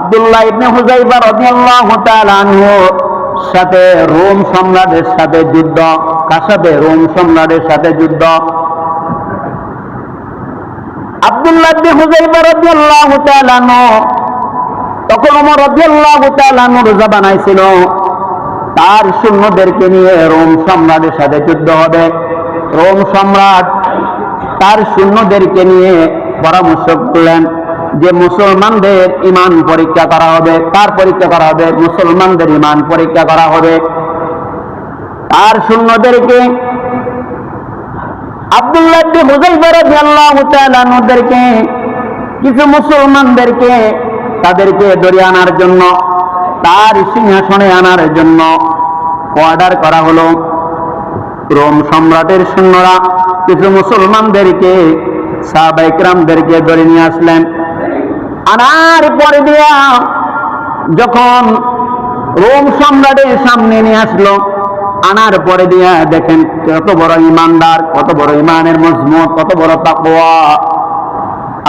আব্দুল্লাহ ইবনে হুযাইফা রাদিয়াল্লাহু তাআলা আনহুর সাথে রোম সম্রাটের সাথে যুদ্ধ। কার সাথে? রোম সম্রাটের সাথে যুদ্ধ। আব্দুল্লাহ ইবনে হুযাইফা রাদিয়াল্লাহু তাআলা আনহু তখন ওমর রাদিয়াল্লাহু তাআলা আনহুর জবানায় ছিল তার সৈন্যদেরকে নিয়ে রোম সম্রাটের সাথে যুদ্ধ হবে। রোম সম্রাট তার সৈন্যদেরকে নিয়ে পরামর্শ করলেন যে মুসলমানদের ঈমান পরীক্ষা করা হবে। কার পরীক্ষা করা হবে? মুসলমানদের ঈমান পরীক্ষা করা হবে। তার সৈন্যদেরকে আব্দুল্লাহ ইবনে হুযাইফা রাদিয়াল্লাহু তাআলা আনহুদেরকে কিছু মুসলমানদেরকে তাদেরকে ধরে আনার জন্য, তার সিংহাসনে আনার জন্য অর্ডার করা হলো। রোম সম্রাটের সৈন্যরা কিছু মুসলমানদেরকে, সাহাবায়ে কেরামদেরকে ধরে নিয়ে আসলেন। আনার পরে দিয়া যখন রোম সম্রাটের সামনে নিয়ে আসলো, আনার পরে দিয়া দেখেন কত বড় ইমানদার, কত বড় ইমানের মজবুত, কত বড় তাকওয়া।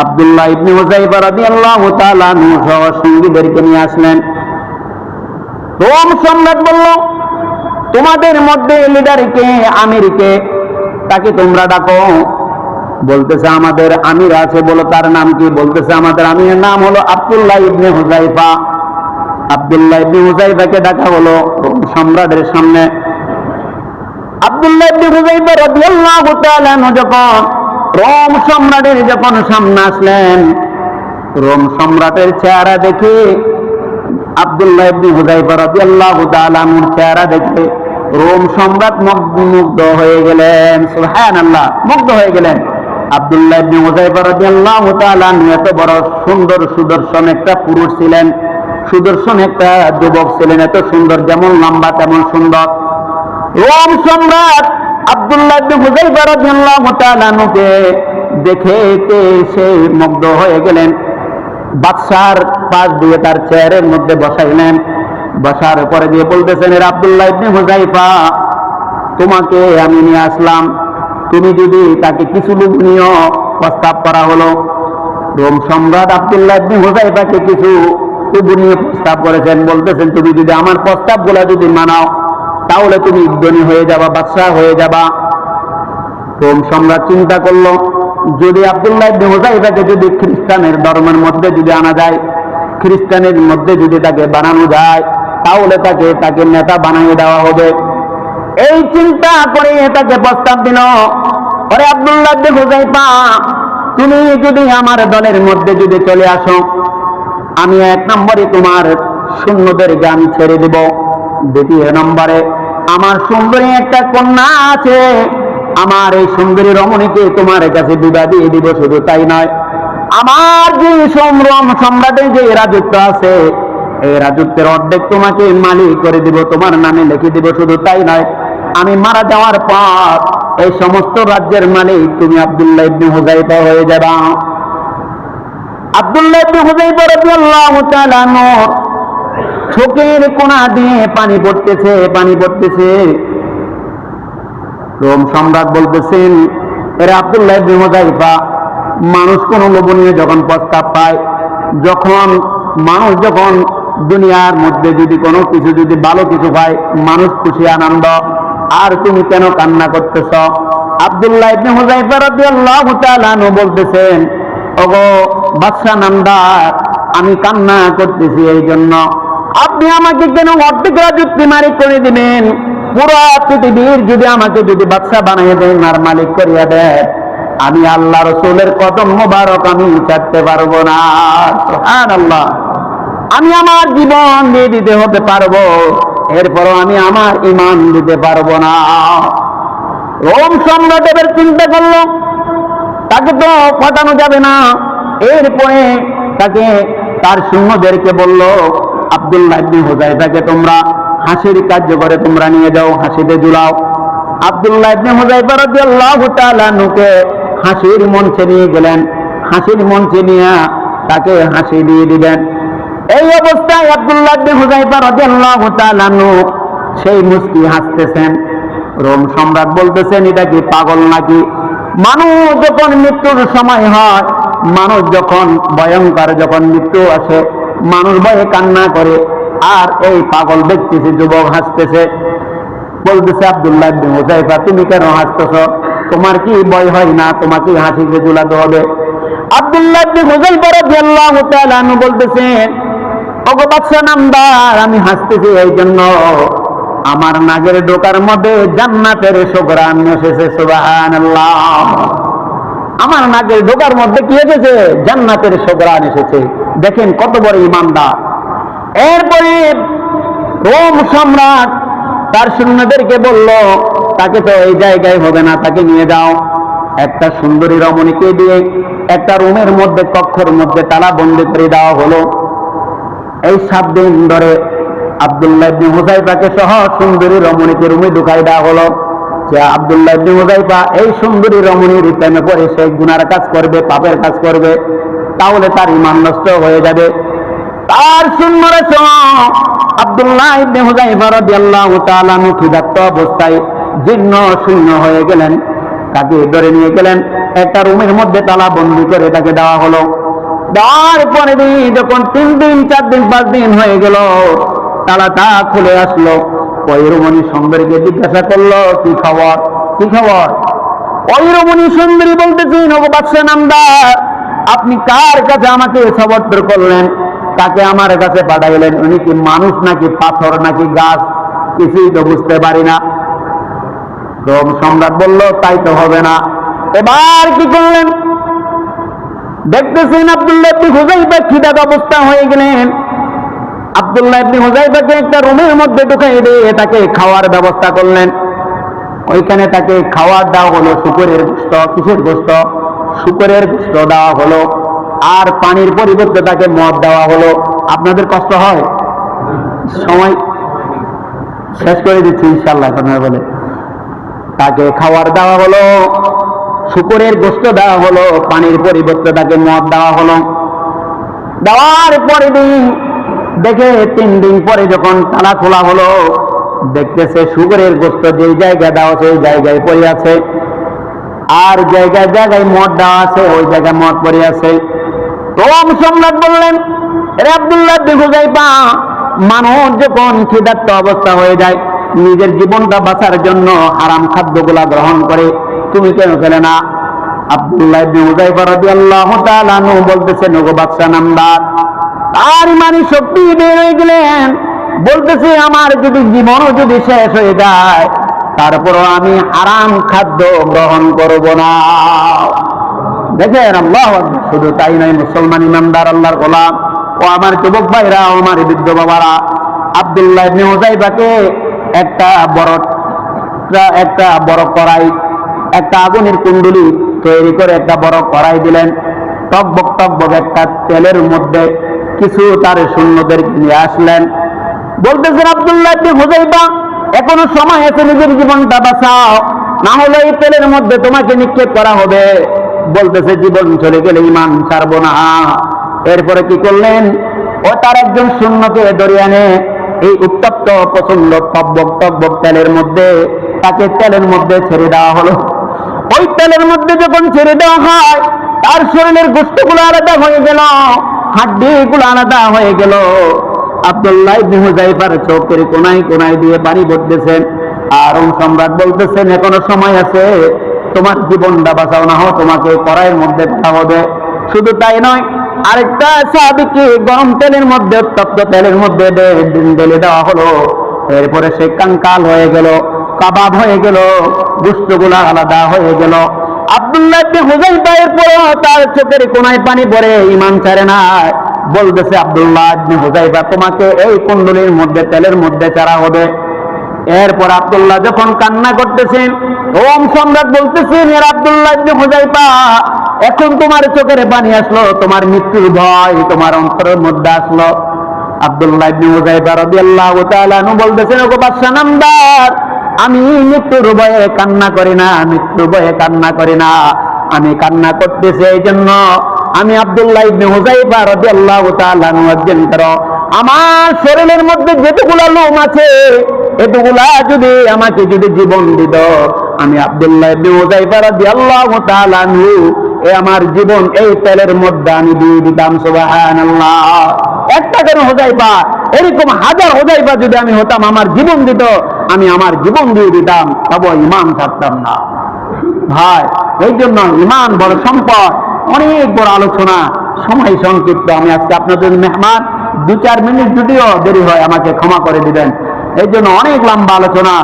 আব্দুল্লাহ ইবনে হুযাইফা রাদিয়াল্লাহু তাআলা আনহু সহ সঙ্গীদেরকে নিয়ে আসলেন। রোম সম্রাট বলল, তোমাদের মধ্যে লিডারকে, আমিরকে, তাকে তোমরা ডাকো। বলতেছে আমাদের আমির আছে। বলো তার নাম কি? বলতেছে আমাদের আমিরের নাম হলো আব্দুল্লাহ ইবনে হুযাইফা। আব্দুল্লাহ ইবনে হুযাইফাকে ডাকা হলো রোম সম্রাটের সামনে। আব্দুল্লাহ ইবনে হুযাইফা রাদিয়াল্লাহু তাআলা আনহু যখন রোম সম্রাটের যখন সামনে আসলেন, রোম সম্রাটের চেহারা দেখে, আব্দুল্লাহ ইবনে হুযাইফা রাদিয়াল্লাহু তাআলা আনহুর চেহারা দেখে রোম সম্রাট মুগ্ধ হয়ে গেলেন। সুবহানাল্লাহ, মুগ্ধ হয়ে গেলেন। আব্দুল্লাহ ইবনে হুযাইফা রাদিয়াল্লাহু তাআলা আনহু এত বড় সুন্দর সুদর্শন একটা পুরুষ ছিলেন, সুদর্শন একটা যুবক ছিলেন, এত সুন্দর, যেমন লম্বা তেমন সুন্দর। রোম সম্রাট আব্দুল্লাহ ইবনে হুযাইফা রাদিয়াল্লাহু তাআলা আনহুকে দেখে সে মুগ্ধ হয়ে গেলেন। বাদশার পাশ দিয়ে তার চেয়ারের মধ্যে বসাইলেন। বসার পরে দিয়ে বলতেছেন, এর আব্দুল্লাহ ইবনে হুযাইফা, তোমাকে আমি নিয়ে আসলাম, তুমি যদি তাকে কিছু লোভনীয় প্রস্তাব করা হলো। রোম সম্রাট আব্দুল্লাহ ইবনে হুযাইফাকে কিছু লোভনীয় প্রস্তাব করেছেন। বলতেছেন, তুমি যদি আমার প্রস্তাবগুলো যদি মানাও তাহলে তুমি ধনী হয়ে যাবা, বাদশাহ হয়ে যাবা। রোম সম্রাট চিন্তা করলো, যদি আব্দুল্লাহ ইবনে হুযাইফাকে যদি খ্রিস্টানের ধর্মের মধ্যে যদি আনা যায়, খ্রিস্টানের মধ্যে যদি তাকে বানানো যায়, তাহলে তাকে নেতা বানিয়ে দেওয়া হবে। এই চিন্তা করে তাকে প্রস্তাব দিল, ওরে আব্দুল্লাহ ইবনে হুযাইফা, তুমি যদি আমার দলের মধ্যে যদি চলে আসো, আমি 1 নম্বরে তোমার সৈন্যদেরকে আমি ছেড়ে দেব। 2 নম্বরে আমার সুন্দরী একটা কন্যা আছে, আমার এই সুন্দরী রমণীকে তোমার কাছে বিবাহ দিয়ে দিব। শুধু তাই নয়, আমার যে সম্রাটের যে রাজত্ব আছে, এই রাজত্বের অর্ধেক তোমাকে মালিক করে দিব, তোমার নামে লিখে দিব। শুধু তাই নয়, আমি মারা যাওয়ার পর এই সমস্ত রাজ্যের মালিক তুমি আব্দুল্লাহ ইবনে হুযাইফা হয়ে যাবা। আব্দুল্লাহ ইবনে হুযাইফা রাদিয়াল্লাহু তাআলা আনহু চোখের কোণা দিয়ে পানি পড়তেছে, পানি পড়তেছে। রোম সম্রাট বলতেছেন, এর আব্দুল্লাহ ইবনে হুযাইফা, মানুষ কোন লোভনীয় যখন প্রস্তাব পায়, মানুষ যখন দুনিয়ার মধ্যে যদি কোনো কিছু যদি ভালো কিছু পায়, মানুষ খুশি আনন্দ, আর তুমি কেন কান্না করতেছ? আব্দুল্লাহ ইবনে হুযাইফা রাদিয়াল্লাহু তাআলা আনহু বলতেছেন, ওগো বাদশা নামদার, আমি কান্না করতেছি এই জন্য, আপনি আমাকে কেন অর্ধেক রাজত্ব মালিক করে দিবেন? পুরো পৃথিবীর যদি আমাকে যদি বাদশা বানিয়ে দেন আর মালিক করিয়া দেন, আমি আল্লাহ রাসূলের কদম মোবারক আমি ছাড়তে পারবো না। সুবহানাল্লাহ, আমি আমার জীবন দিয়ে দিতে হতে পারবো, এরপরও আমি আমার ঈমান দিতে পারবো না। রোম সম্রাট এবার চিন্তা করলো, তাকে তো পাঠানো যাবে না। এরপরে তাকে তার সৈন্যদেরকে বলল, আব্দুল্লাহ ইবনে হুযাইফাকে তোমরা হাসির কার্যকরে তোমরা নিয়ে যাও, হাসিতে ঝুলাও। আব্দুল্লাহ ইবনে হুযাইফা রাদিয়াল্লাহু তাআলা আনহুকে হাসির মঞ্চে নিয়ে গেলেন। হাসির মঞ্চে নিয়ে তাকে হাসি দিয়ে দিবেন। এই অবস্থায় আব্দুল্লাহ ইবনে হুযাইফা রাদিয়াল্লাহু তাআলা আনহু সেই মুস্কি হাসতেছেন। রোম সম্রাট বলতেছেন, এটা কি পাগল নাকি? মানুষ যখন মৃত্যুর সময় হয়, মানুষ যখন ভয়ঙ্কর যখন মৃত্যু আসে, মানুষ ভয়ে কান্না করে, আর এই পাগল দেখতেছে যুবক হাসতেছে। বলতেছে আব্দুল্লাহ ইবনে হুযায়ফা, তুমি কেন হাসতেছ? তোমার কি ভয় হয় না? তোমাকে হাসিতে ঝুলাতে হবে? আব্দুল্লাহ ইবনে হুযায়ফা রাদিয়াল্লাহু তাআলা আনহু বলতেছেন, ওগো বাদশা নামদার, আমি হাসতেছি এই জন্য আমার নাগের ডোকার মধ্যে জান্নাতের সুঘ্রাণ এসেছে। সুবহানাল্লাহ। আমার নাগের ডোকার মধ্যে কি এসেছে? জান্নাতের সুঘ্রাণ এসেছে। দেখেন কত বড় ঈমানদার। এরপরে রোম সম্রাট তার সৈন্যদেরকে বলল, তাকে তো এই জায়গায় হবে না, তাকে নিয়ে যাও। একটা সুন্দরী রমণীকে দিয়ে একটা রুমের মধ্যে, কক্ষের মধ্যে তালা বন্দী করে দেওয়া হলো। এই 7 দিন ধরে আব্দুল্লাহ ইবনে হুযায়ফাকে সহ সুন্দরী রমণীকে রুমে ঢুকাই দেওয়া হলো। যে আব্দুল্লাহ ইবনে হুযায়ফা এই সুন্দরী রমণীর প্রেমে পড়ে সে গুনার কাজ করবে, পাপের কাজ করবে, তাহলে তার ঈমান নষ্ট হয়ে যাবে। তার সৈন্যরা সহ আব্দুল্লাহ ইবনে হুযায়ফা রাদিয়াল্লাহু তাআলা ক্ষুধার্ত অবস্থায় জীর্ণ শূন্য হয়ে গেলেন। তাকে ধরে নিয়ে গেলেন, একটা রুমের মধ্যে তালা বন্দী করে তাকে দেওয়া হলো। দেওয়ার পরে যখন 3 দিন 4 দিন 5 দিন হয়ে গেল, তালাটা খুলে আসলো। ওই রমণী সুন্দরীকে জিজ্ঞাসা করলো, কি খবর, কি খবর? ওই রমণী সুন্দরী বলতেছেন, ওগো বাদশা নামদার, আপনি কার কাছে আমাকে সবর্তর করলেন? তাকে আমার কাছে পাঠাইলেন। উনি কি মানুষ নাকি পাথর নাকি গাছ, কিছুই তো বুঝতে পারি না। রোম সম্রাট বলল, তাই তো হবে না। এবার কি করলেন? দেখতেছেন আব্দুল্লাহ ইবনে হুযায়ফা খিদাত অবস্থা হয়ে গেলেন। আব্দুল্লাহ ইবনে হুযায়ফাকে একটা রুমের মধ্যে ঢুকিয়ে দিয়ে তাকে খাওয়ার ব্যবস্থা করলেন। ওইখানে তাকে খাওয়ার দেওয়া হলো শুকরের গোশত। কিসের গোশত? শুকরের গোশত দেওয়া হলো। আর পানির পরিবর্তে তাকে মদ দেওয়া হলো। আপনাদের কষ্ট হয়? সময় শেষ করে দিচ্ছি ইনশাআল্লাহ। কথা বলে তাকে খাওয়ার দেওয়া হলো, শুকরের গোশত দেওয়া হলো, পানির পরিবর্তে তাকে মদ দেওয়া হলো। দেওয়ার পরে দেখে 3 দিন পরে যখন তালা খোলা হলো, দেখতেছে শুকরের গোশত যেই জায়গায় দেওয়া আছে ওই জায়গায় পড়ে আছে, আর জায়গায় জায়গায় মদ দেওয়া আছে ওই জায়গায় মদ পড়ে আছে। রোম সম্রাট বললেন, রে আব্দুল্লাহ ইবনে হুযায়ফা, মানুষ যখন ক্ষুধার্ত অবস্থা হয়ে যায়, নিজের জীবনটা বাঁচার জন্য হারাম খাদ্যগুলা গ্রহণ করে, তুমি কেন খেলে না? আব্দুল্লাহ ইবনে হুযায়ফা রাদিয়াল্লাহু তাআলা আনহু বলতেছেন, ওগো বাদশা নামদার, তার ইমানি শক্তি বের হয়ে গেলেন। বলতেছে, আমার যদি জীবনও যদি শেষ হয়ে যায়, তারপরও আমি হারাম খাদ্য গ্রহণ করব না। দেখেন আল্লাহু আকবার। শুধু তাই নয়, মুসলমান ইমানদার আল্লাহর গোলাম ও আমার যুবক ভাইরা, আমার বৃদ্ধ বাবারা, আব্দুল্লাহ ইবনে হুযায়ফাকে একটা বড় কড়াই, একটা আগুনের কুণ্ডুলি তৈরি করে একটা বড় কড়াই দিলেন। টকবক টকবক একটা তেলের মধ্যে কিছু তার সৈন্যদেরকে নিয়ে আসলেন। বলতেছেন, আব্দুল্লাহ ইবনে হুযায়ফা, এখনো সময় আছে, নিজের জীবনটা বাঁচাও, না হলে এই তেলের মধ্যে তোমাকে নিক্ষেপ করা হবে। বলতেছে, জীবন চলে গেলে ঈমান ছাড়বো না। এরপরে কি করলেন? ও তার একজন সৈন্যকে ধরে আনে এই উত্তপ্ত প্রচন্ড টকবক টকবক তেলের মধ্যে, তাকে তেলের মধ্যে ছেড়ে দেওয়া হলো। ওই তেলের মধ্যে যখন ছেড়ে দেওয়া হয়, তার শরীরের গোশতগুলো আলাদা হয়ে গেল, হাড্ডিগুলো আলাদা হয়ে গেল। আব্দুল্লাহ ইবনে হুযায়ফার চোখের কোনায় কোনায় দিয়ে পানি পড়তেছেন। আর সম্রাট বলতেছেন, এখনো সময় আছে, তোমার জীবনটা বাঁচাও, না হোক তোমাকে কড়াইয়ের মধ্যে ফেলা হবে। শুধু তাই নয়, আরেকটা সাহাবীকে গরম তেলের মধ্যে, উত্তপ্ত তেলের মধ্যে ঢেলে দেওয়া হলো। এরপরে সে কাঙ্কাল হয়ে গেল, কাবাব হয়ে গেল, গোশতগুলা আলাদা হয়ে গেল। আব্দুল্লাহ ইবনে হুযায়ফা এরপর তার চোখের কোনায় পানি পড়ে, ঈমান ছাড়ে না। বলতেছে, আব্দুল্লাহ ইবনে হুযায়ফা, তোমাকে এই কুণ্ডলীর মধ্যে তেলের মধ্যে চারা হবে। এরপর আব্দুল্লাহ যখন কান্না করতেছেন, রোম সম্রাট বলতেছেন, এর আব্দুল্লাহ ইবনে হুযায়ফা, এখন তোমার চোখের পানি আসলো, তোমার মৃত্যুর ভয় তোমার অন্তরের মধ্যে আসলো। আব্দুল্লাহ ইবনে হুযায়ফা রাদিয়াল্লাহু তাআলা আনহু বলতেছেন, ওগো বাদশা নামদার, আমি মৃত্যুর ভয়ে কান্না করি না, মৃত্যুর ভয়ে কান্না করি না। আমি কান্না করতেছি এই জন্য, আমি আব্দুল্লাহ ইবনে হুযায়ফা রাদিয়াল্লাহু তাআলা আনহু একজন আমার শরীরের মধ্যে যেটুকুলা লোম আছে, এটুকুলা যদি আমাকে যদি জীবন দিত, আমি আব্দুল্লাহ ইবনে হুযায়ফা রাদিয়াল্লাহু তাআলা আনহু আমার জীবন এই তেলের মধ্যে আমি দিয়ে দিতাম। সুবহানাল্লাহ। একটা ইবনে হুযায়ফা, এরকম হাজার হুযায়ফা যদি আমি হতাম, আমার জীবন দিত, আমি আমার জীবন দিয়ে দিতাম, তবে ঈমান ছাড়তাম না। ভাই, এই জন্য ঈমান বড় সম্পদ। অনেক বড় আলোচনা, সময় সংক্ষিপ্ত। আমি আজকে আপনাদের মেহমান, 2-4 মিনিট যদিও দেরি হয় আমাকে ক্ষমা করে দিবেন। এই জন্য অনেক লম্বা আলোচনা।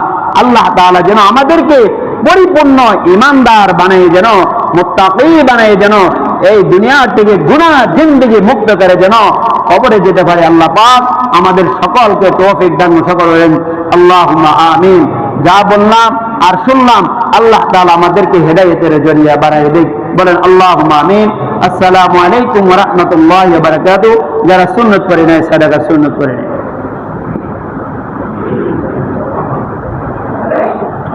আল্লাহ তাআলা যেন আমাদেরকে পরিপূর্ণ ঈমানদার বানায়, যেন মুত্তাকী বানায়, যেন এই দুনিয়া থেকে গুনাহ জিন্দেগি মুক্ত করে যেন কবরে যেতে পারে। আল্লাহ পাক আমাদের সকলকে তৌফিক দান করেন। আল্লাহুম্মা আমিন। যা বললাম আর শুনলাম, আল্লাহ তাআলা আমাদেরকে হেদায়েতের জরিয়া বানায় দিক। বলেন আল্লাহুম্মা আমিন। আসসালামু আলাইকুম ওয়া রাহমাতুল্লাহি ওয়া বারাকাতুহু। যারা সুন্নাত পড়ে নেয়, সাদাকা সুন্নাত পড়ে নেয়।